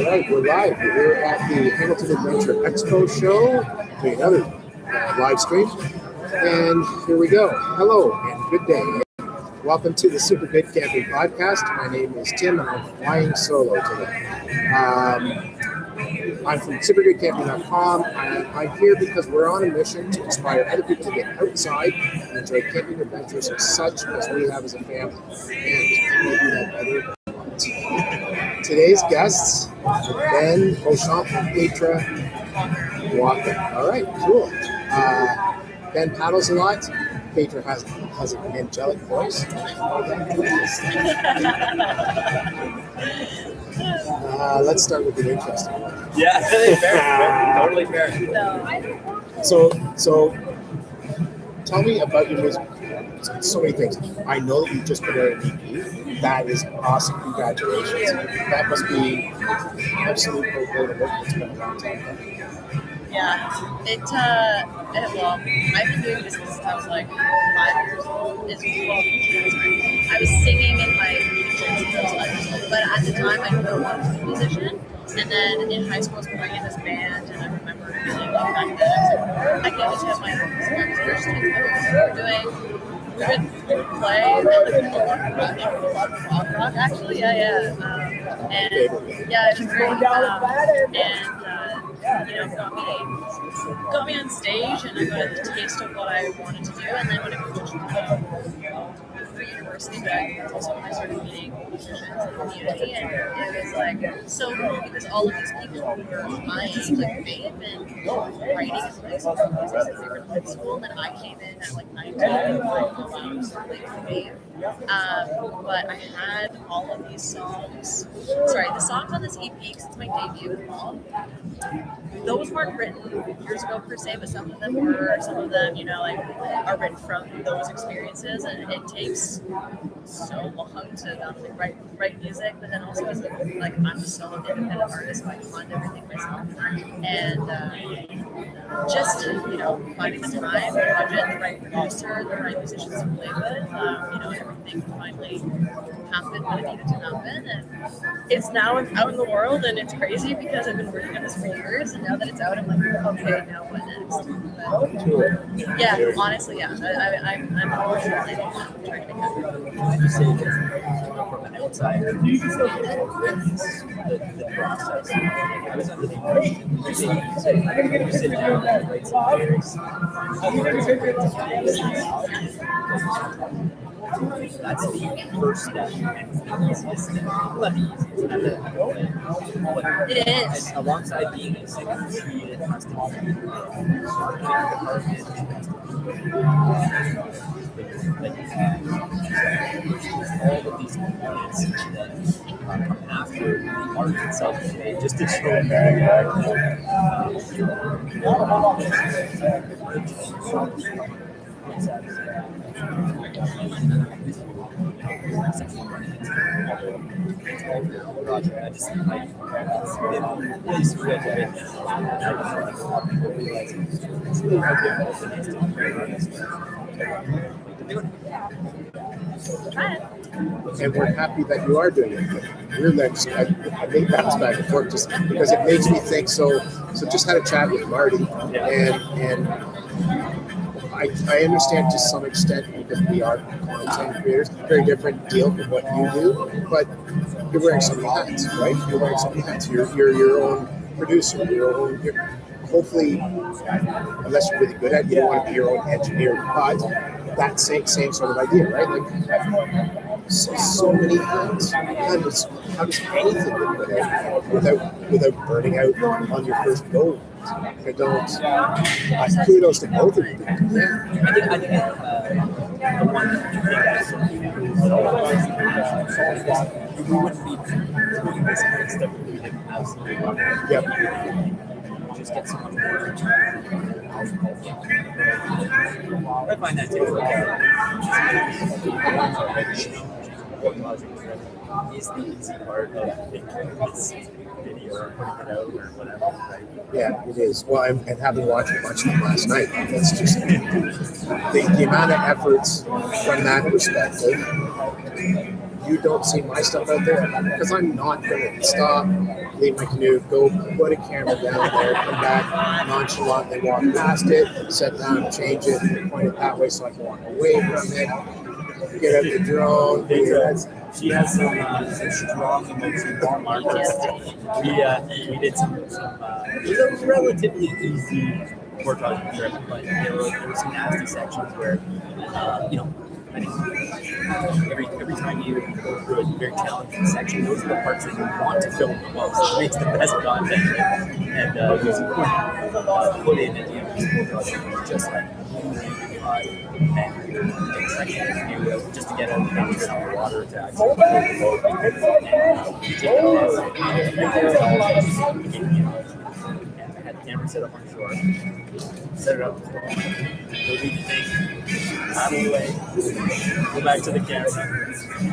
All right, we're live. We're at the Hamilton Adventure Expo show, doing another live stream. And here we go. Hello and good day. Welcome to the Super Good Camping Podcast. My name is Tim and I'm flying solo today. I'm from supergoodcamping.com. I'm here because we're on a mission to inspire other people to get outside and enjoy camping adventures such as we have as a family. And we do that better than what? Today's guests, Ben, Beauchamp, and Paitra Walker. All right, cool. Ben paddles a lot. Paitra has an angelic voice. Let's start with the interesting one. Yeah, fair. Totally fair. So tell me about your music. So many things. I know that you just put out an EP. That is awesome. Congratulations. That must be absolute work. It's been a long time. Yeah, well, I've been doing this since I was like 5 years old. It's 12 years old. I was singing in my musicians since I was 5 years old, but at the time I knew I wanted to be a musician. And then in high school I was playing in this band, and I remember feeling like back then, I can't just have my own music. I was just what we were doing. We would play a lot of rock, actually, and yeah, it was great. Got me on stage, and I got a taste of what I wanted to do. And then when I moved to Toronto for university, but also when I started meeting musicians in the community, and it was like so cool because all of these people who were my age, like they had been writing and releasing music since they were in high school, and then I came in at like 19 and like, oh wow, I was late for me. But I had all of these songs. Sorry, the songs on this EP, because it's my debut album. Those weren't written years ago per se, but some of them were. Some of them, are written from those experiences, and it takes so long to not only write music, but then also as like I'm a solo independent artist, I fund everything myself, and just finding the time, the budget, the right producer, the right musicians to play with, everything finally happened when it needed to happen, and it's now out in the world, and it's crazy because I've been working on this for years, and now that it's out, I'm like, okay, now what next? But, yeah, honestly, yeah, I'm unfortunately trying to make that. You say that from an outsider, the process. I was under the impression you sit down and write some lyrics. That's the first step. Not the easiest. It is. And alongside being a singer, it has to be marketing department. All of these components that come after the art itself is made just to show that project. I just it's been really surreal right now. People realize it's really how difficult it is to be an artist. And we're happy that you are doing it. We're next. I think bounce back and forth just because it makes me think. So just had a chat with Marty, and I understand to some extent because we are content creators. Very different deal from what you do, but you're wearing so many hats, right? You're wearing so many hats. You're your own producer. Hopefully, unless you're really good at it, you don't want to be your own engineer, but that same sort of idea, right? Like so many hats. How does anything get put out without burning out on your first go? I don't. Kudos to both of you. I think the one we wouldn't be doing this kind of stuff if we didn't absolutely love it. Yep. Just get so much more. I find that too. Is the easy part of making this video or putting it out or whatever, right? Yeah, it is. Well, and having watched a bunch of them last night, that's just the amount of efforts from that perspective you don't see my stuff out there, because I'm not going to stop, leave my canoe, go put a camera down there, come back, nonchalantly walk past it, set down, change it, point it that way so I can walk away from it, get out the drone. She has some strong emotions from our perspective. We did some it was a relatively easy portage trip, but there were some nasty sections where, I think every time you go through a very challenging section, those are the parts that you want to film the most. It makes the best content, and put in at the end of this portage just like and trekking the canoe out just to get out of the water to actually go the boat. And we take I had the camera set up on shore, set it up, go do the thing, paddle away, go back to the camera.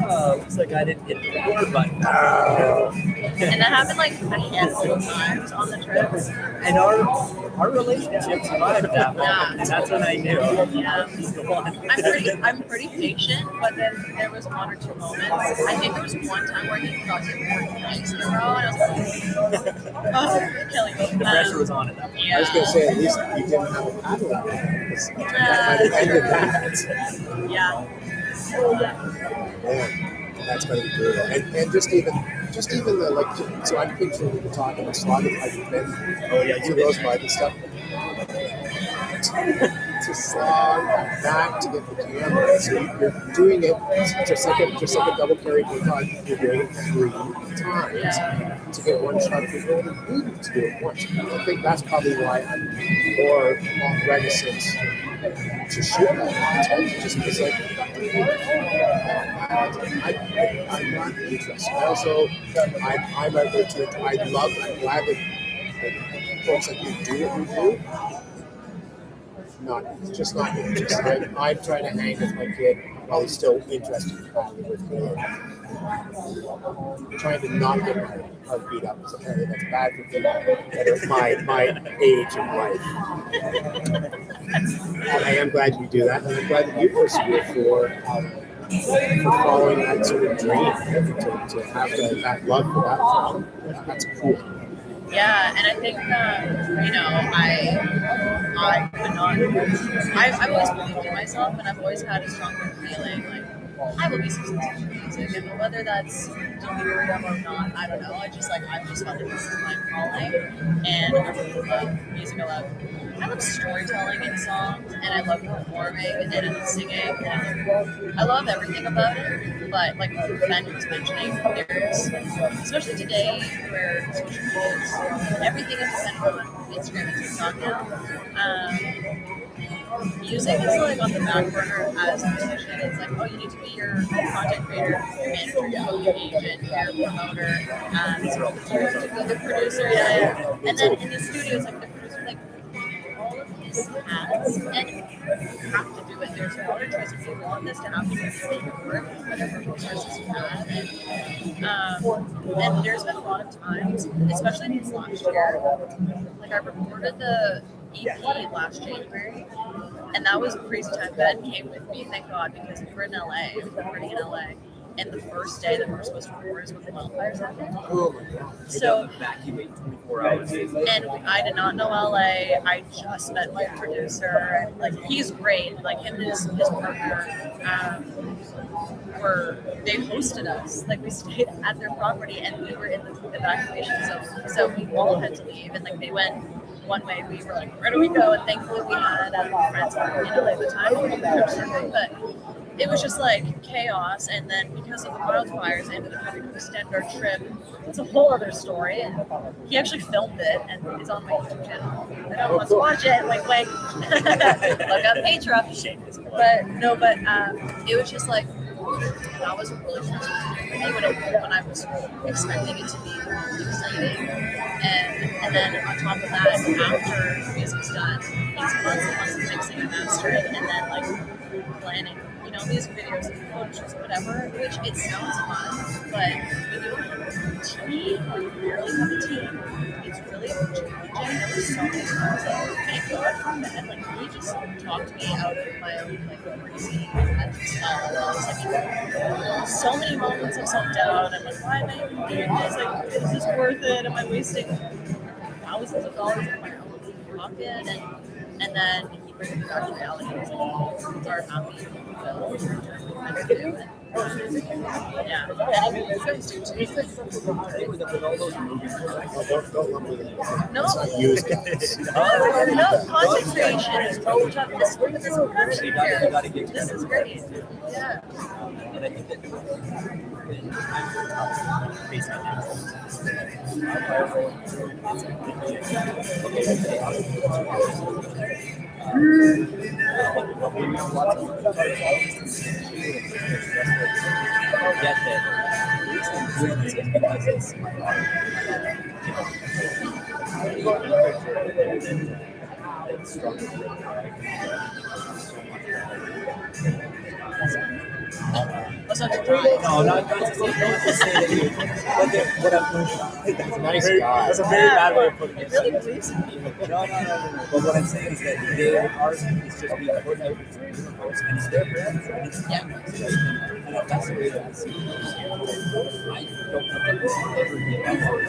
Oh, looks like I didn't hit the record button. And that happened like a handful of times on the trips. And our relationship survived that moment, and that's when I knew. Yeah. He's the one. I'm pretty patient, but then there was one or two moments. I think there was one time where he forgot to record twice in a row, and I was like, oh, killing me. The pressure was on at that point. Yeah. I was going to say, at least you didn't have a paddle out there, 'cause that might have ended that. Yeah. Man, that's going to be brutal. And just even the, like, so I'm picturing you talking about slogging, I've been to those bikes and stuff. To slog back to get the camera. So you're doing it just like a double carry portage. You're doing it 3 times to get one shot. You only need to do it once. I think that's probably why I'm more reticent to shoot that. Just because, like, I'm not interested. I also, I'm out there too. I'm glad that folks like you do what you do. Just not interested. I'm trying to hang with my kid while he's still interested in traveling with me. I'm trying to not get my heart beat up, because apparently that's bad for people that are my age in life. And I am glad you do that, and I'm glad that you persevere for following that sort of dream, to have that love for that film. That's cool. Yeah, and I think I could not. I've always believed in myself, and I've always had a strong feeling like I will be successful in music, and whether that's delirium or not, I don't know. I've just felt that this is my calling, and I really love music. I love storytelling in songs, and I love performing and singing, and I love everything about it. But like Ben was mentioning, there's, especially today where social media is, everything is dependent on Instagram and TikTok now. Music is like on the back burner as a musician. It's like, oh, you need to be your content creator, your manager, your agent, your promoter, the producer, and then in the studio, it's like the producer, like all of these hats, and you have to do it. There's a lot of choices. If you want this to happen, you have to make it work with whatever resources you have. And there's been a lot of times, especially this last year, like I recorded the EP last January, and that was a crazy time. Ben came with me, thank God, because we were in LA, we were recording in LA, and the first day that we were supposed to record is when the wildfires happened. Oh my God. So evacuate 24 hours. and I did not know LA. I just met my producer, and like he's great. Like him and his partner they hosted us. Like we stayed at their property, and we were in the evacuation zone. So we all had to leave, and like they went one way. We were like, where do we go? And thankfully we had friends in LA at the time who were surfing, but it was just like chaos. And then because of the wildfires, I ended up having to extend our trip. It's a whole other story, and he actually filmed it and it's on my YouTube channel. I don't want to watch it. Wait. Look up Paitra. But it was just like, that was really frustrating for me when I was expecting it to be exciting. And then on top of that, after the music's done, it's months and months of mixing and mastering, and then like planning music videos and photos, whatever, which it sounds fun, but when you don't have a team, or you barely have a team, it's really challenging. There were so many times, thank God for Ben, he just talked me out of my own, crazy mental spirals. So many moments of self-doubt. I'm like, why am I even doing this? Is this worth it? Am I wasting thousands of dollars in my own pocket? And then he brings me back to reality. He's like, you are happy, fulfilled, you're doing what you're meant to do. Yeah. And you guys do too. With all those movies, Don't lump it in. No. It's not used. No, content creation is totally tough. This production you here. gotta get This is great. Yeah. and I think that based on get that because it's my art. It's stronger. What's up, great? No, not to say that you. But that's a Nice very, guy. that's a very bad way of putting it. Really pleased. No. But what I'm saying is that their art is just being put out into the universe, and it's their brand, and it's them. And that's the way that I see it. I don't know that this will ever be that hard.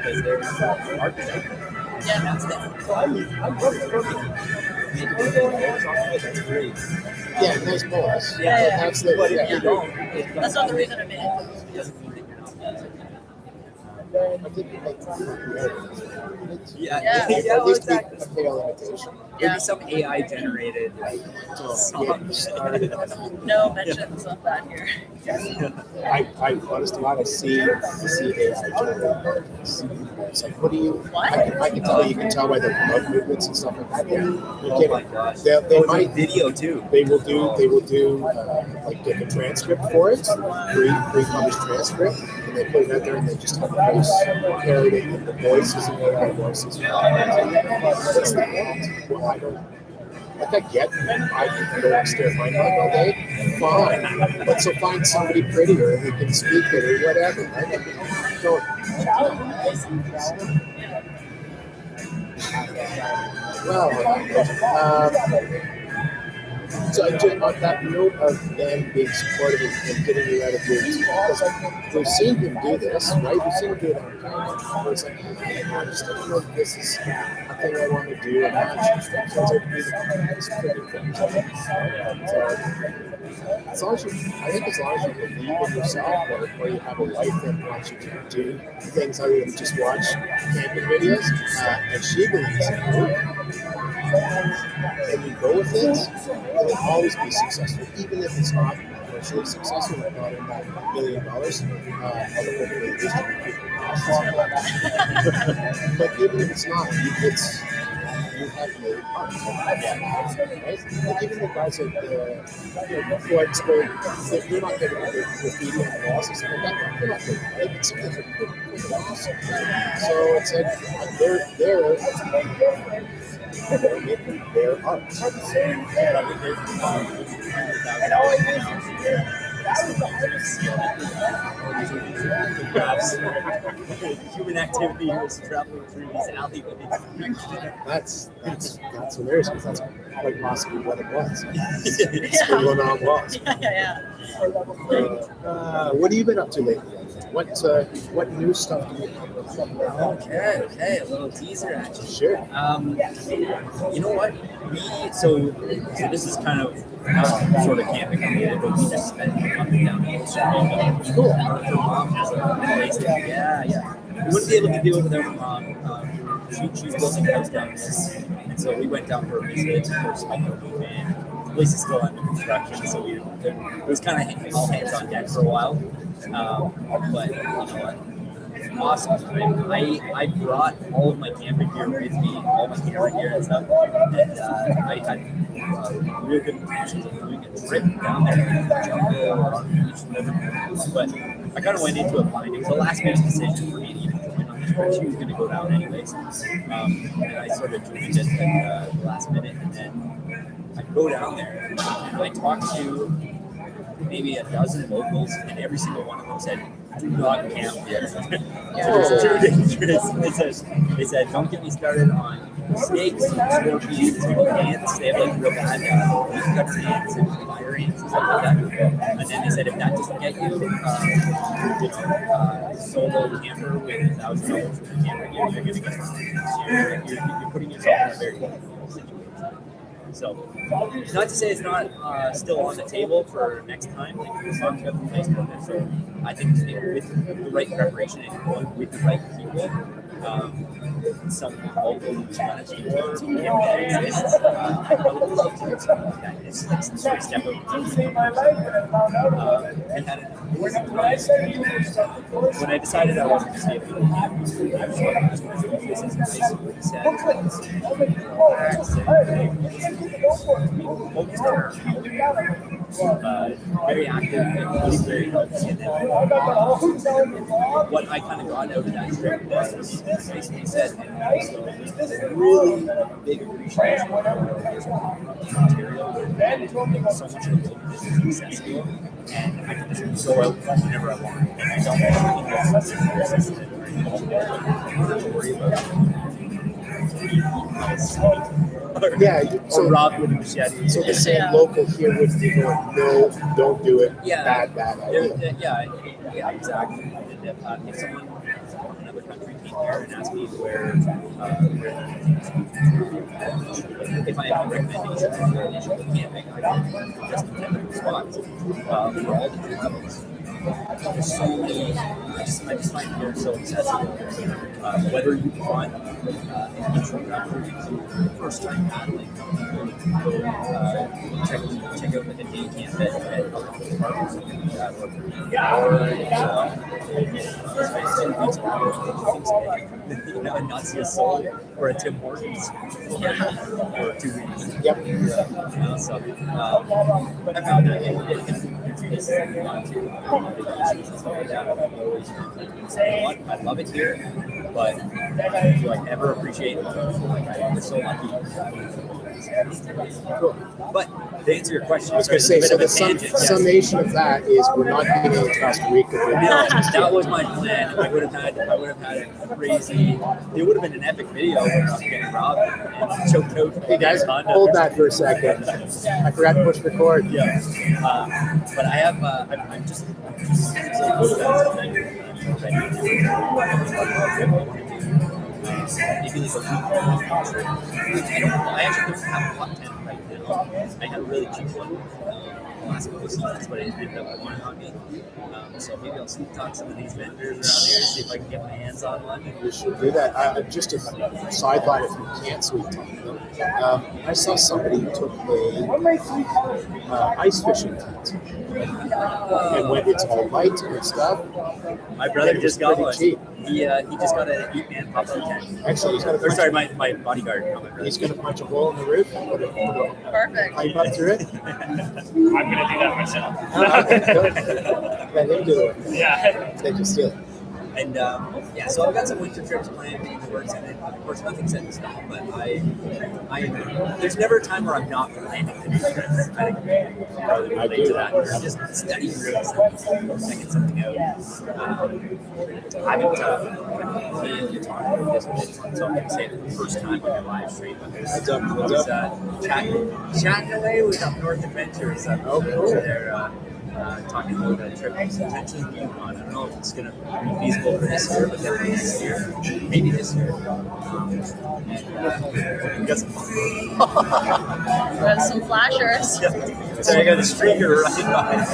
Because their art is out there. Yeah. That's them. So I'm that's great. Yeah, nice balls. Yeah. That's the, But if yeah. you don't, That's not the reason I made it. it doesn't mean that you're not using it. I think it makes Yeah, Yeah. at well, least exactly. a pale imitation. Maybe some AI generated songs. No mentions of that here. I honest to God, I see AI generated. It's like, what do you? What? I can tell you can tell by the mouth movements and stuff like that. Yeah, you're Oh kidding. my gosh. They It's might. like video too. They will do like get the transcript for it, pre-published transcript, and they put it out there and they just have a voice parroting and the voices and AI voices. What's the point? Well, I don't. Like I get, I don't stare at my mouth all day. Fine, but so find somebody prettier who can speak it or whatever. Right? Don't. Well, so just on that note of them being supportive and getting you out of movies, because we've seen him do this, right? We've seen him do it on camera. Where it's like, I just don't know if this is a thing I want to do, and I turns out to be the most pretty thing. As long as you, I think as long as you believe in yourself, or you have a life that wants you to do things other than just watch camping videos, and she believes in you, and you go with it, it'll always be successful, even if it's not commercially successful, or not in that $1 million. Hopefully it is to people. But even if it's not, you have made art. Right? Like even the guys at Floydsburg, you're not getting the graffiti on the walls and stuff like that. They're not good. Right? It's something pretty awesome. So it's like they're making their art. Human activity was traveling through these alleyways. That's hilarious because that's quite possibly what it was. Yeah. Scribbling on walls. Yeah. What have you been up to lately? What new stuff do you have? Okay, a little teaser action. Sure. You know what? So this is kind of sort of camping related, but we just spent a month down the Costa Rica. Cool. Her mom has a place there. Yeah. We wouldn't be able to do it without her mom. She's building a house down there, and so we went down for a visit. First, the place is still under construction, so it was kind of all hands on deck for a while. But you know what? Awesome time. I brought all of my camping gear with me, all my camera gear and stuff, and I had real good intentions of doing a trip down there in the jungle or on the beach. But I kind of went into it blind. It was a last minute decision for me to even join on she was going to go down anyways. And I sort of joined it at the last minute, and then I go down there and I talk to maybe a dozen locals, and every single one of them said, "Do not camp here. It's too dangerous." They said, "Don't get me started on snakes, scorpions, ants. They have like real bad leaf cutter ants and fire ants and stuff like that." And then they said, if that doesn't get you, solo camper with $1,000 for the camper, you're going to get wrong. You're putting yourself in a very vulnerable situation. So, not to say it's not still on the table for next time. Like we talked about the place down there. So, I think with the right preparation and going with the right people, some local strategy to exists. I would love to do something like that. It's like some sort of step over. And had an amazing time. When I decided I wasn't going to stay at the camp, I was like, this is a nice reset. Focused on our health. Very active and very healthy. And then what I kind of got out of that trip was basically said, really big appreciation for Ontario. So much of the local business is accessible, and I can just go out whenever I want. And I don't have to worry about so robbed with a machete. So the same local here would be going, no, don't do it. Bad idea. Yeah, exactly. And if someone from another country came here and asked me where if I have a recommendation for where they should go camping, I can just different spots for all different levels. There's so many. I just find here so accessible. Whether you want an introductory to first time paddling, check out the day camp at Algonquin Park or something like that, or and not see a soul or a Tim Hortons for 2 weeks. Yep. So I found that it's not too I love it here, but do I ever appreciate it? I'm so lucky. Cool. But to answer your question, I was going to say, so the summation of that is we're not getting into Costa Rica. No, that was my plan. I would have had a crazy. It would have been an epic video where I'm getting robbed and choked out. Hey guys, hold that for a second. I forgot to push record. Yeah. But I have. I'm just maybe like a week. I actually don't have a hot tent right now. I had a really cheap one last couple of seasons, but it ended up going on me. So maybe I'll sweet talk some of these vendors around here and see if I can get my hands on one. You should do that. Just a sideline if you can't sweet talk them. I saw somebody who took a ice fishing tent. And when it's all light and stuff, my brother just got one. Cheap. He just got an 8-man pop-up tent. Actually, he's got a. Or sorry, my bodyguard. He's going to punch a hole in the roof. Perfect. Pipe up through it. I'm going to do that myself. Let him do it. Yeah. They just steal it. And so I've got some winter trips planned in the works, and of course nothing's set in stone. But I there's never a time where I'm not planning to do trips. I think I really relate to that. I'm just studying routes and checking something out. I haven't planned to talk about this with so I'm going to say it for the first time on your live stream. But I was chatting away with Up North Adventures. They're talking about a trip potentially being on. I don't know if it's going to be feasible for this year, but definitely next year, maybe this year. We got some flashers. So I got the streaker right by.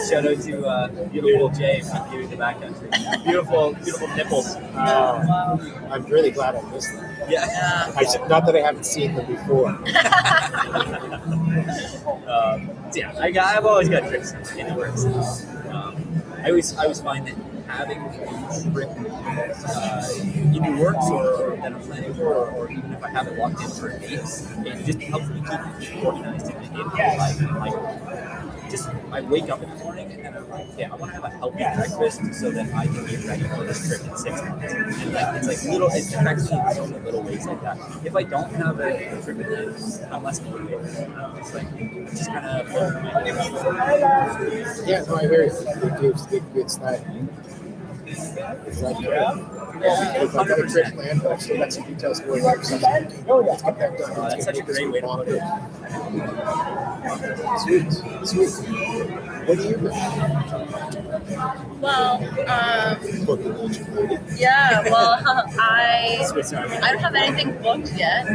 Shout out to beautiful Jay from here in the backcountry. Beautiful nipples. I'm really glad I missed them. Yeah. Not that I haven't seen them before. I've always got tricks in the works. I always find that having a trip in the works or that I'm planning for, or even if I haven't locked in for a date, it just helps me keep organized and like I wake up in the morning and I'm like, okay, I want to have a healthy breakfast so that I can get ready for this trip in 6 months. And like it's like little, it affects me in so many little ways like that. If I don't have a trip in it, I'm less motivated. It's like it's just kind of flows in my head. Yeah, no, I hear you. It's that. It's like, if I got a trip planned, but I've still got some details going on. So let's get that done. That's such a great way to put it. Sweet. What do you do? Well, Booking agent. yeah, well, I Swiss Army. don't have anything booked yet.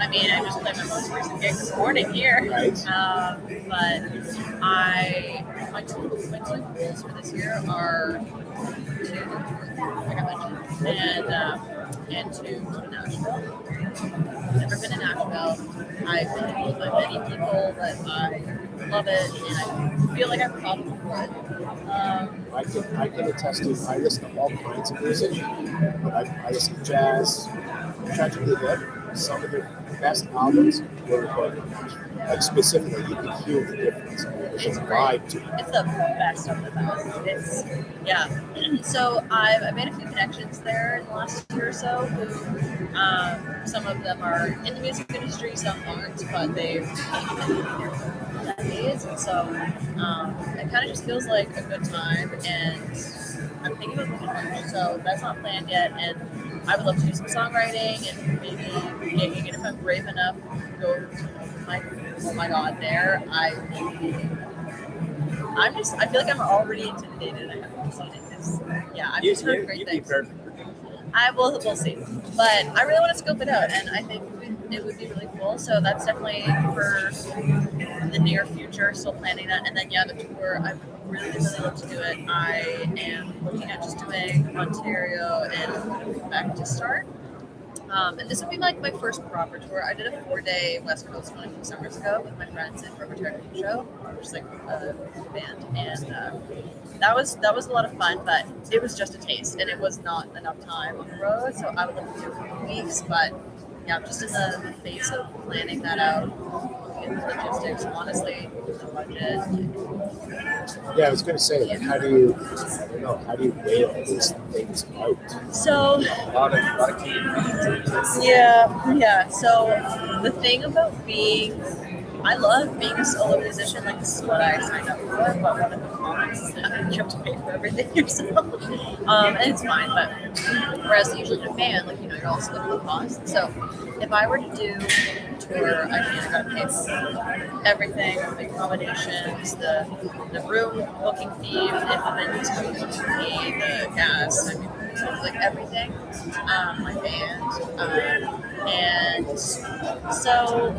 I mean, I just played my most recent gig this morning here. Right. But my two goals for this year are to, like I mentioned, and to go to Nashville. I've never been to Nashville. I've been told by many people that I love it, and I feel like I'm probably for it. I can attest to. I listen to all kinds of music, but I listen to jazz. Tragically good. Some of the best albums were recorded in Nashville. Like specifically, you can hear the difference. There's a vibe to it. It's the best of the best. It's So I've made a few connections there in the last year or so. Who some of them are in the music industry, some aren't, but they've been there for decades, and so it kind of just feels like a good time. And I'm thinking about moving home, so that's not planned yet. And I would love to do some songwriting and maybe gigging, and if I'm brave enough to go to oh my god, there I feel like I'm already intimidated. I haven't seen it. I've just heard great You'd be things. perfect. We'll see. But I really want to scope it out, and I think it would be really cool. So that's definitely for the near future. Still planning that, and then the tour. I really love to do it. I am looking at just doing Ontario and Quebec to start. And this would be like my first proper tour. I did a 4-day West Coast one a few summers ago with my friends in Rotary Show, which is like a band, and that was a lot of fun. But it was just a taste, and it was not enough time on the road. So I would love to do a couple weeks, but I'm just in the phase of planning that out, looking at the logistics. Honestly, the budget. Yeah, I was going to say, like, how do you weigh all these things out? So A lot of key ingredients. yeah. So the thing about I love being a solo musician. Like, this is what I signed up for. But one of the cons is that you have to pay for everything yourself, and it's fine. But whereas usually in a band, like you're also looking at the cost. So if I were to do a tour, I gotta pay for everything, the accommodations, the room booking fee, if it's fee, the gas, like everything, my band, and so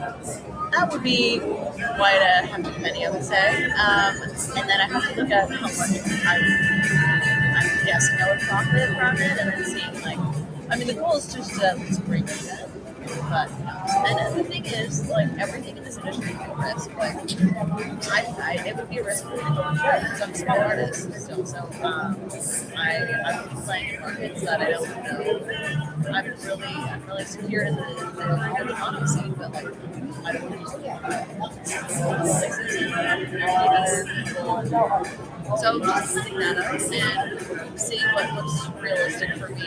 that would be quite a hefty penny, I would say. And then I have to look at how much I'm guessing I would profit from it, and then seeing the goal is just to at least break even. But and the thing is, like, everything in this industry is a risk. Like, it would be a risk for me to go to church because I'm a small artist still. So I'm playing in markets that I don't know. I'm really secure in the economic scene, but like I don't want to so just setting that up and seeing what looks realistic for me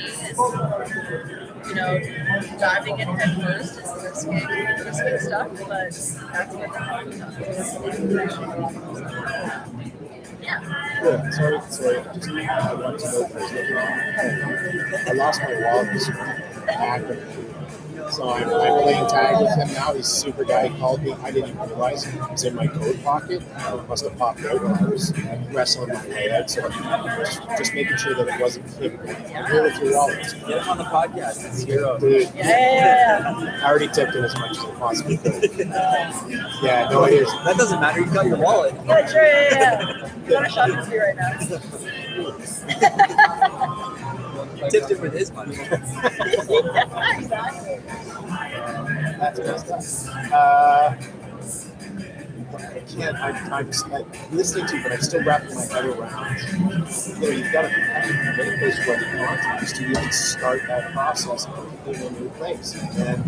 and diving in head first is risking stuff, but that's what Yeah, sorry. I want to know if I was looking at I lost my wallet this morning. So I'm playing tag with him now. He's a super guy. He called me. I didn't even realize it was in my coat pocket. It must have popped out when I was wrestling my way out. So just making sure that it wasn't him. I'm here with your wallet. Get him on the podcast. It's hero. Dude, Yeah. I already tipped him as much as I possibly could. Yeah, no idea. That doesn't matter. You got your wallet. Yeah, sure, yeah. You want to shop with me right now? You tipped him with his money. Yeah, exactly. That's messed up. I'm listening to you, but I'm still wrapping my head around. You've got to get a place where the context to even start that process in a new place. And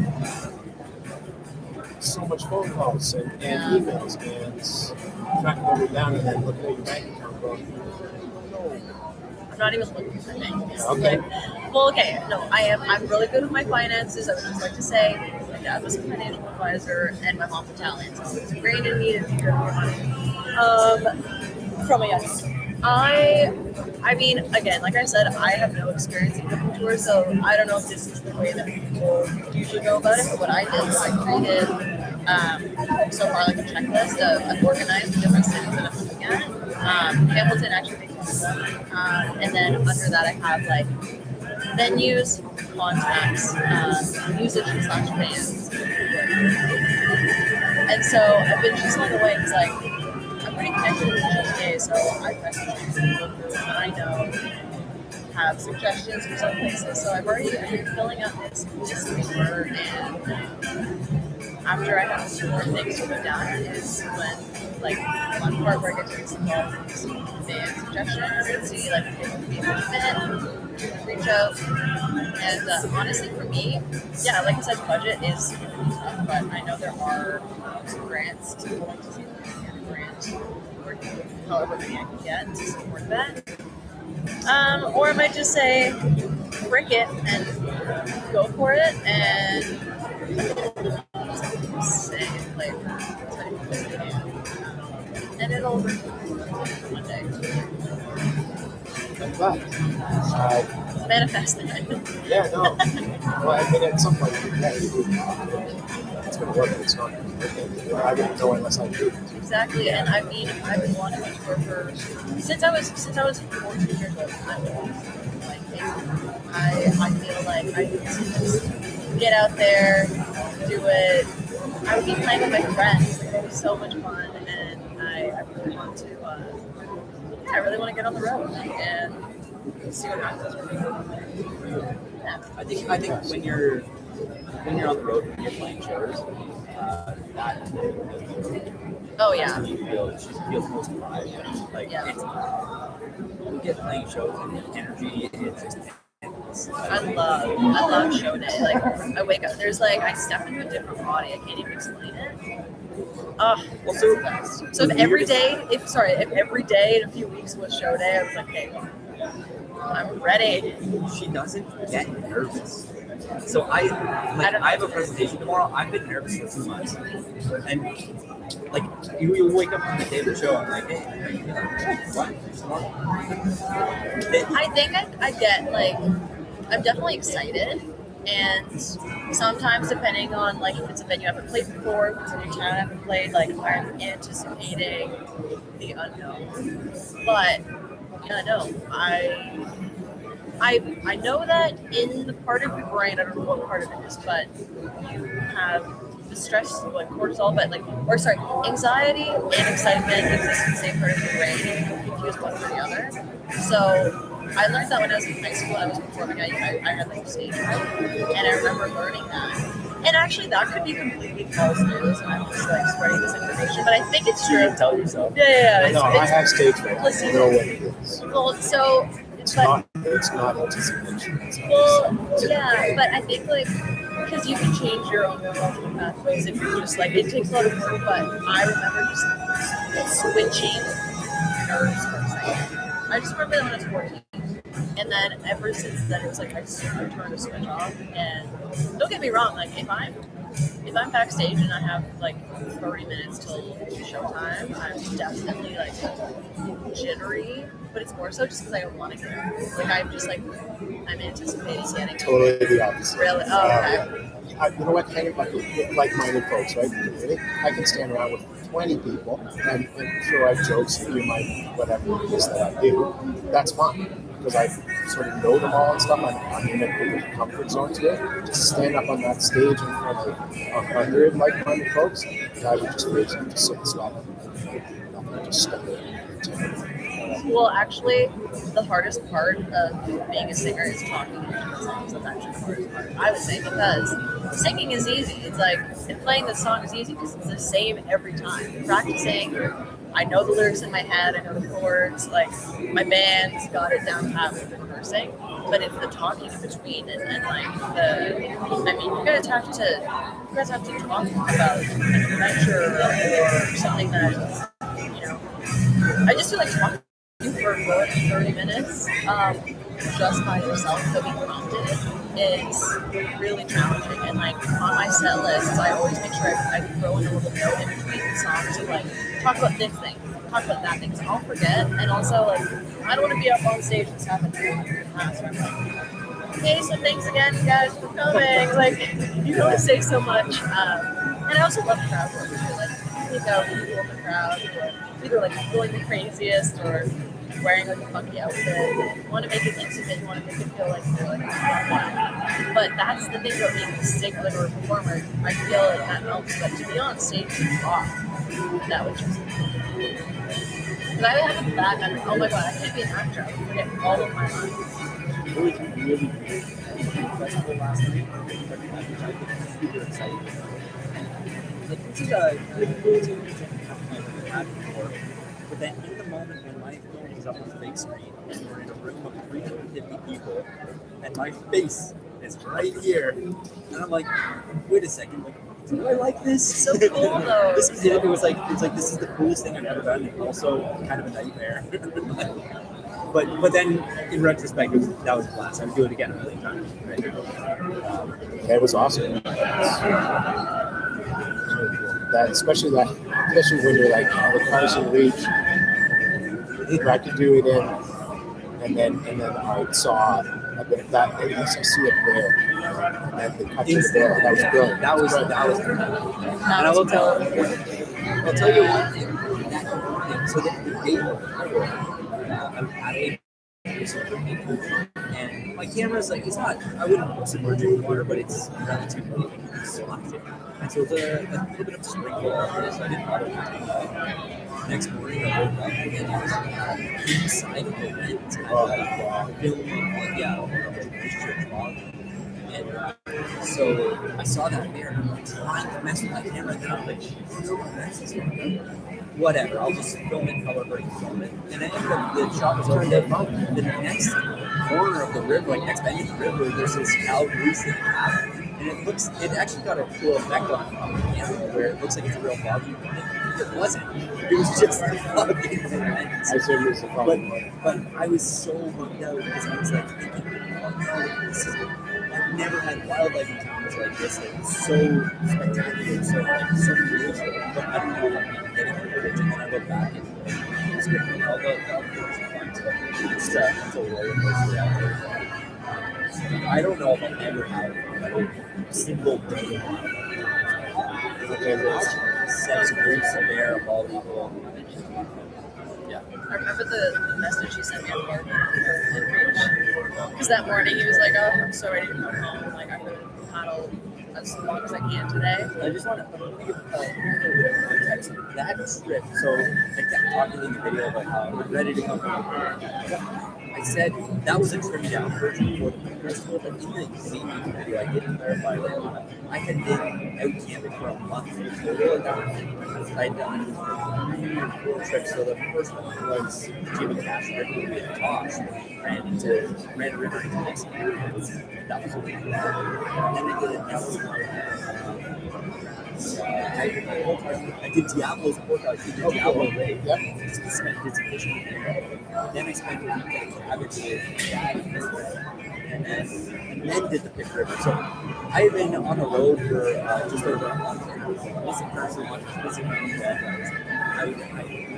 so much phone calls and emails and tracking everything down and then looking at your bank account going, no. I'm not even looking for things. Okay. I'm really good with my finances. I would just like to say my dad was a financial advisor and my mom's Italian, so it's ingrained in me to take care of my money. From a young age. I mean, again, like I said, I have no experience in cooking tours, so I don't know if this is the way that people usually go about it. But what I did was I created so far like a checklist I've organized the different cities that I'm looking at. Hamilton actually makes one of them, and then under that I have like venues, contacts, musicians/bands, and so I've been just along the way because like I'm pretty connected with the GTA, so I message people who I know have suggestions for some places. So I've been filling out this paper, and after I have some more things to put down is when like one part where I get to get involved in some band suggestions and see like if it would be a good fit, reach out. And honestly, for me, yeah, like I said, budget is tough, but I know there are some grants to go to see grant or however many I can get to support that. Or I might just say, frick it and go for it and sing and play as many people as I can. And it'll work one day. I'm glad. Manifest that. Yeah, no. Well, I mean, at some point, it's going to work, but it's not going to work. I wouldn't know unless I do. Exactly, and I mean, I've been wanting to tour for since I was 14 years old. I feel like I need to just get out there, do it. I would be playing with my friends. Like, it would be so much fun, and I really want to. I really want to get on the road and see what happens. Yeah. I think when you're on the road and you're playing shows, that Oh yeah. you feel most alive. Like Yeah. you get playing shows and the energy is just endless. I love show day. Like I wake up, there's like I step into a different body. I can't even explain it. Oh, Well, so if every day in a few weeks was show day, I was like, hey, I'm ready. she doesn't get nervous. So I have a presentation tomorrow. I've been nervous for 2 months, and like you wake up on the day of the show, I'm like, hey, what? I think I get like I'm definitely excited, and sometimes depending on like if it's a venue I haven't played before, if it's a new town I haven't played, like I'm anticipating the unknown. But yeah, no, I know that in the part of your brain, I don't know what part of it is, but you have the stress, like cortisol, but anxiety and excitement exist in the same part of your brain, and you can confuse one for the other. So I learned that when I was in high school, I was performing, I had like stage fright, and I remember learning that. And actually, that could be completely false news, and I'm just like spreading this information, but I think it's true. Tell yourself. Yeah. No, I have stage fright. Listen. I know what it is. Well, so It's not anticipation. Yeah, but I think like because you can change your own neurological pathways if you're just like it takes a lot of work. But I remember just switching nerves for a second. I just remember that when I was 14, and then ever since then it was like I turned a switch off. And don't get me wrong, like if I'm backstage and I have like 30 minutes till showtime, I'm definitely like jittery, but it's more so just because I don't want to go. Like I'm anticipating getting Totally the opposite. Really? Oh, okay. You know what? Hanging with like-minded folks, right? Really? I can stand around with 20 people and throw out jokes and do my whatever it is that I do. That's fine because I sort of know them all and stuff. I'm in a comfort zone to it. Just stand up on that stage in front of 100 like-minded folks, and I would just basically just sit and slap nothing, just stand there. Well, actually, the hardest part of being a singer is talking into the songs. That's actually the hardest part, I would say, because singing is easy. It's like, and playing the song is easy because it's the same every time. Practicing, I know the lyrics in my head, I know the chords, like, my band's got it down pat with the rehearsing. but it's the talking in between and like you guys have to talk about an adventure or something that I just feel like talking for more than 30 minutes just by yourself, so being prompted is really challenging. And like on my set lists, I always make sure I throw in a little note in between the songs to like talk about this thing, talk about that thing, because I'll forget. And also like I don't want to be up on stage and stuff and I'm like, hey, so thanks again, guys, for coming. Like you can only say so much. And I also love crowd work too. Like you pick out people in the crowd who are either like going the craziest or wearing like a funky outfit. You want to make it intimate. You want to make it feel like you're like wow. But that's the thing about being a singer like, or a performer. I feel like that helps. But to be on stage and talk, that would just. Because I have a bad memory. Oh my god, I can't be an actor. I would forget all of my lines. It was really great. Festival last night, which I think is super exciting. Like, this is a really cool experience I've never had before. But then in the moment when my film was up on the big screen and we're in a room of 350 people and my face is right here and I'm like, wait a second, like, do I like this? So cool though. This is it. It's like this is the coolest thing I've ever done and also kind of a nightmare. But then in retrospect, that was a blast. I would do it again a million times right now. It was awesome. That especially when you're like the Carson Reach, I could do it in, and then I saw a bit of that. At least I see it there, and then the cut to there. That was brilliant. That was and I will I'll tell you one thing. So the day before, I was at a and my camera's like, it's not, I wouldn't submerge it in water, but it's relatively soft. And so there's a little bit of sprinkle on this, so I didn't bother to next morning I woke up and it was inside of the lens. And so I saw that there and I'm like trying to mess with my camera and then I'm like, whatever, I'll just film it however I film it. And I ended up, the shot was turned out the next corner of the river, like next bend of the river, there's this cow racing. And it actually got a cool effect on the camera where it looks like it's a real foggy. It wasn't. It was just the fog in the lens. I said it was a problem. But I was so bummed out because I was like thinking, oh no, I've never had wildlife encounters like this. It's so spectacular, so beautiful. But I don't know if I'm getting the footage. And then I look back and it's good. All the footage is fine. So it's a roller coaster out there. I don't know if I'll ever have a single day of 7 weeks of air of all people. Yeah. I remember the message he sent me on the because that morning he was like, "Oh, I'm so ready to come home. Like I'm gonna paddle as long as I can today." I just want to give a little bit of context. That trip, so I kept talking in the video about how I'm ready to come home. I said that was a trimmed down version for the festival, but in the Xenia video, I did clarify that I had been out camping for a month total at that point. I had done 4 trips. So the first one was Jimmy Cash River with Tosh, ran a river into Mexico. That was a week. And then I did another I did Diablo's workout. I did Diablo Lake. Yep. Did some fishing there. Then I spent a week at Cabot with Dad and then did the Pick River. So I had been on the road for just over a month. And I was missing her so much. I was missing her. I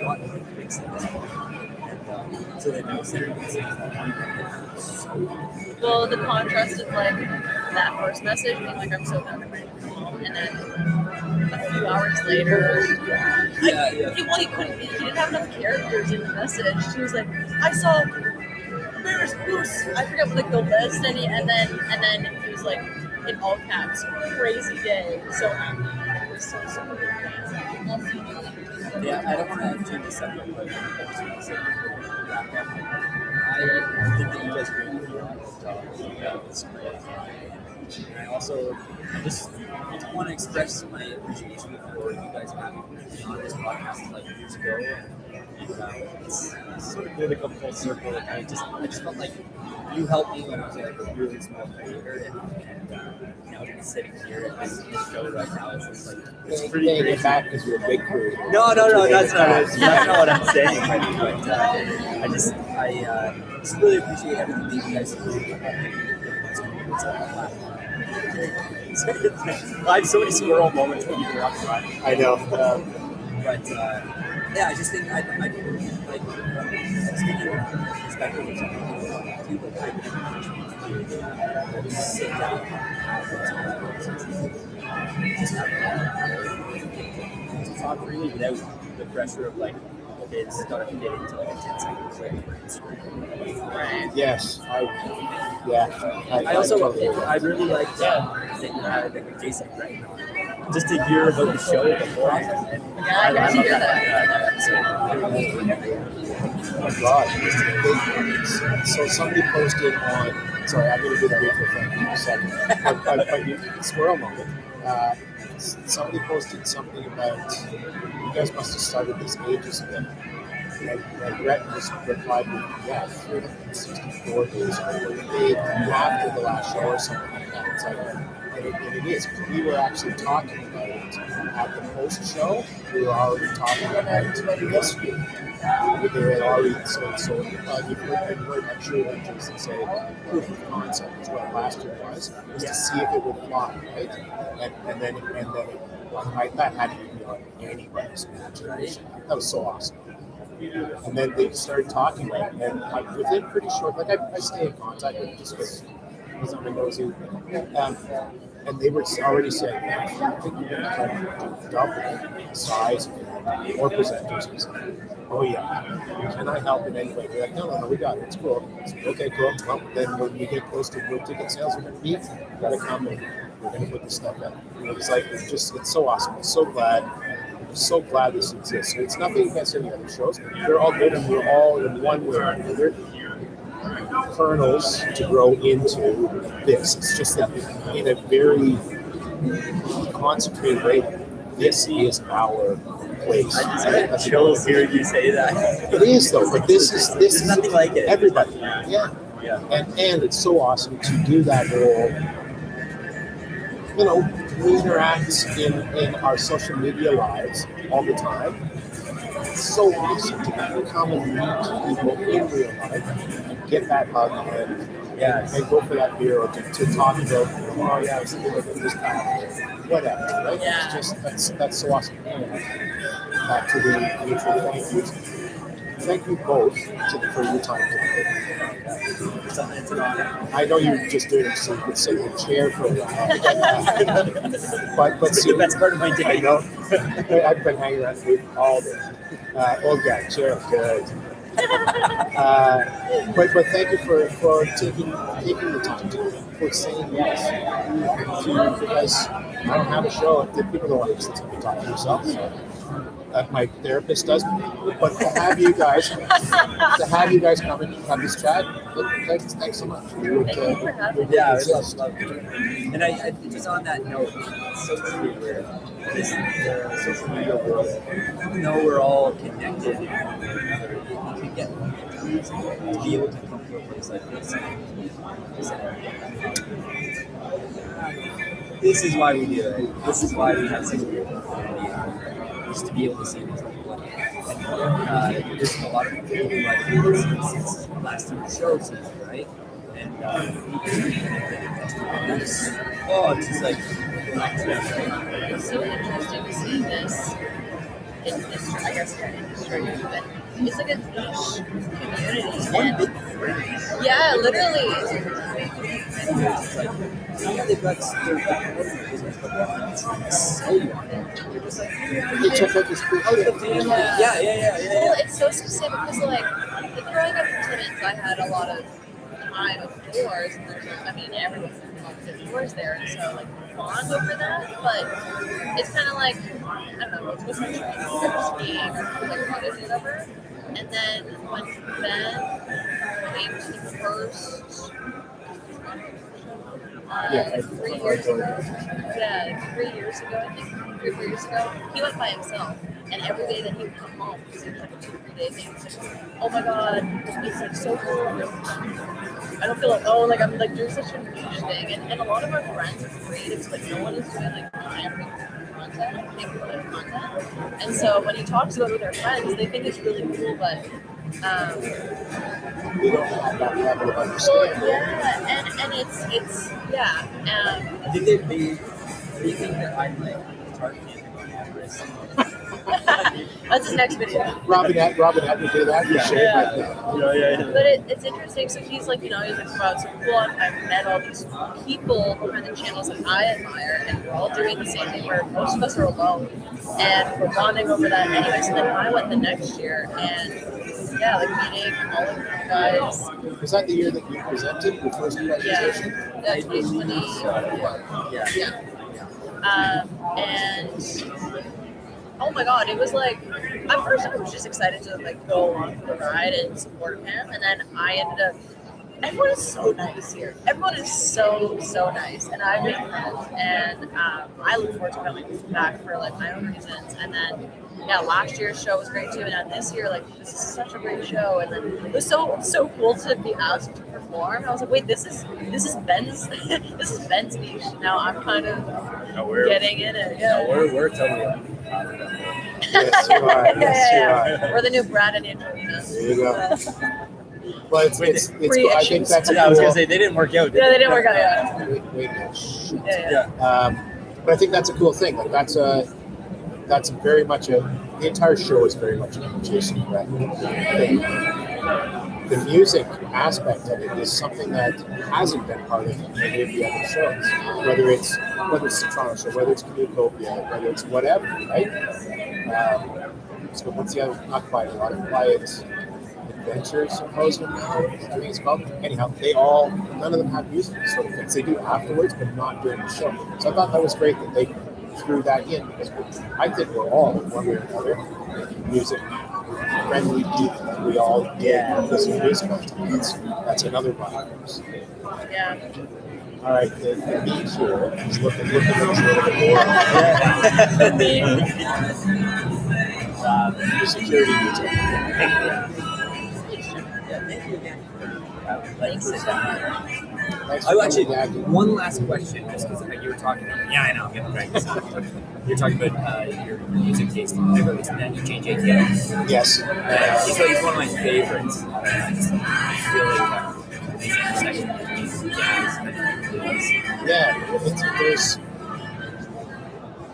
got to fix it this point. And so then I was sitting in Well, the contrast of like that first message being like, I'm so glad I'm ready to come home, and then a few hours later, he didn't have enough characters in the message. He was like, I saw Bear's Goose. I forget what like the list, and then he was like in all caps, crazy day. So it was so good. Yeah, I don't want to change the subject, but I just want to say wrap up. I think that you guys are doing a phenomenal job. It's great. And I also just want to express my appreciation for you guys having me on this podcast like years ago. It's sort of good to come full circle. Like I just felt like you helped me when I was like a really small creator, and now just sitting here at this show right now, it's just like it's pretty Paying crazy. it back because you're a big crew. No, that's not it. That's not what I'm saying. But I just really appreciate everything that you guys do. I have so many squirrel moments when you walk by. I know. But yeah, I just think I like speaking of perspective, people I sit down, just talk freely without the pressure of like, okay, this has got to fit into like a 10-second clip for Instagram. Right. Yes. I also totally agree. I really liked that you had like Jason, right? Just to hear about the show before. And Yeah, I got to hear that. Oh my God. So somebody posted on, sorry, I'm going to do the beautiful thing in a second. But you, squirrel moment. Somebody posted something about, you guys must have started this ages ago. And Brett just replied with, yeah, 364 days after the last show or something like that. It's like, and it is. We were actually talking about it at the post show. We were already talking about this year. They had already you've heard I'm sure Jason say proof of concept is what last year was to see if it would fly, right? And then that had to be on anybody's imagination. That was so awesome. And then they started talking about it, and within pretty short, like I stay in contact with them just because I'm a nosy. And they were already saying, I think we're going to try to double the size of more presenters. And saying, oh yeah, can I help in any way? We're like, no, we got it. It's cool. Okay, cool. Well, then when we get close to real ticket sales, we're going to meet. We're going to come and we're going to put this stuff out. It's like, it's so awesome. I'm so glad this exists. So it's nothing against any other shows. They're all good, and we're all in one way or another kernels to grow into this. It's just that in a very concentrated way, this is our place. I just had chills hearing you say that. It is though, but this is nothing like it. Everybody, yeah. And it's so awesome to do that role. We interact in our social media lives all the time. It's so awesome to come and meet people in real life and get that hug and go for that beer or to talk about, I was thinking about this time, whatever, right? Yeah. It's just, that's so awesome. Back to the mutual thank you both for your time today. It's an honor. I know you're just doing it so you could sit in a chair for a while. but see, the best part of my day. I know. I've been hanging around with you all day. Old guy, chair, good. But thank you for taking the time for saying yes. Because I don't have a show. People don't want to listen to me talk to yourself. So. My therapist does, but to have you guys come and have this chat, thanks so much. Thank you for having me. Yeah, I love it. And I just on that note, social media, the social media world, even though we're all connected, it can get confusing to be able to come to a place like this. This is why we do it. This is why we have such a beautiful community. Just to be able to see these people. And there's a lot of people who like it since last year's show season, right? And it's just like It's so interesting to see this industry, I guess not industry, but it's like a niche community. it's one big thing. Yeah, literally. They've got their business, but they're not trying to sell you on it. They're just like, They took like this cool shit. Well, it's so specific because, like growing up in Timmins, I had a lot of time outdoors, and everyone loves outdoors there, and so, like, bond over that, but it's kind of like, I don't know, what's my trend? Or skiing or, like, cottage or whatever, and then when Ben came to the first 3 years ago. Yeah, 3 years ago, I think. 3 or 4 years ago. He went by himself. And every day that he would come home, because it was like a 2-3 day thing, it's like, oh my god, it's like so cool. I don't feel like, oh, like I'm like doing such a niche thing. And a lot of our friends are creatives, but no one is doing like content, making content. And so when he talks about it with our friends, they think it's really cool, but We don't have that level of well, understanding. yeah, and it's yeah. I think they think that I'm like targeting on Everest. That's his next video. Robin had to do that. Yeah. Sure, Yeah. But it's interesting. So he's like, he's like, wow, it's so cool. I've met all these people who are the channels that I admire, and we're all doing the same thing. Where most of us are alone, and we're bonding over that anyway. So then I went the next year, and yeah, like meeting all of you guys. Was that the year that you presented your first presentation? Yeah, 2020. Yeah. And oh my god, it was like, at first I was just excited to like go along for the ride and support him, and then I ended up, everyone is so nice here. Everyone is so nice, and I've made friends, and I look forward to coming back for like my own reasons. And then yeah, last year's show was great too, and then this year, like, this is such a great show, and then it was so cool to be asked to perform. I was like, wait, this is Ben's this is Ben's niche. Now I'm kind of getting in it. Yeah. No, we're totally. Yes, you are. Yes, you are. We're the new Brad and Angelina. There you go. Well, it's Free I think issues. that's a Yeah, I was cool. gonna say they didn't work out. Yeah, they didn't work out yet. Wait a minute. Shoot. Yeah. But I think that's a cool thing. Like that's very much the entire show is very much an invitation to that thing. The music aspect of it is something that hasn't been part of any of the other shows. Whether it's the Toronto show, whether it's Communitopia, whether it's whatever, right? So what's the other? Not quite a lot of Quiet Adventure Symposium now. I think it's called. Anyhow, none of them have music sort of things. They do afterwards, but not during the show. So I thought that was great that they threw that in, because I think we're all, one way or another, music friendly people. We all listen to music all the time. That's another vibe. Yeah. All right, the beat here is looking at us a little bit more. The security detail. Thank you again. Thanks. Thanks I for actually, coming back. one last question, just because you were talking. Yeah, I know. I'm gonna drag this out. You're talking about your music taste. I wrote and then you change ATL. Yes. He's one of my favorites. I feel like this intersection between jazz and blues. Yeah, there's.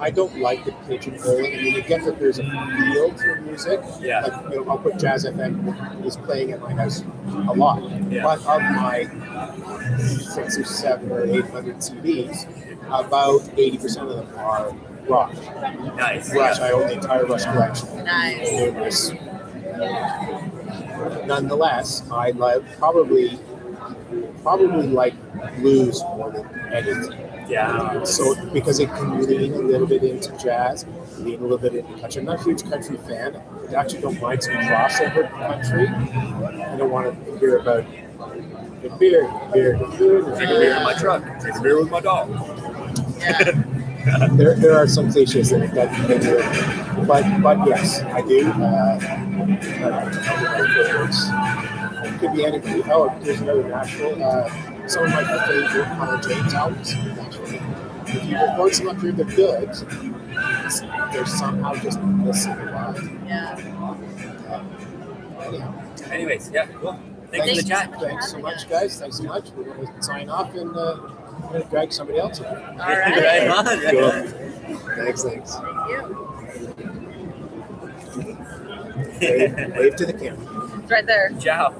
I don't like the pigeonholing. I mean, you get that there's a feel to music. Yeah. Like, I'll put Jazz FM is playing at my house a lot. Yeah. But of my 600 or 700 or 800 CDs, about 80% of them are rock. Nice. Rush. I own the entire Rush collection. Nice. Numerous. Nonetheless, I love probably like blues more than anything. Yeah. So because it can lean a little bit into jazz, lean a little bit into country. I'm not a huge country fan. I actually don't mind some crossover country. I don't want to hear about good beer, good food. Drink a beer in my truck. Drink a beer with my dog. Yeah. There are some cliches that do, but yes, I do. It could be anybody. Oh, there's another Nashville. Some of my favorite Connor James albums. If you record some up here, they're good. They're somehow just missing a lot. Yeah. Anyhow, Anyways, yeah, cool. Thanks for the chat. Thanks so much, guys. Thanks so much. We're going to sign off and we're going to drag somebody else in. All Right right. on. Cool. Thanks. Thank you. Wave to the camera. It's right there. Ciao.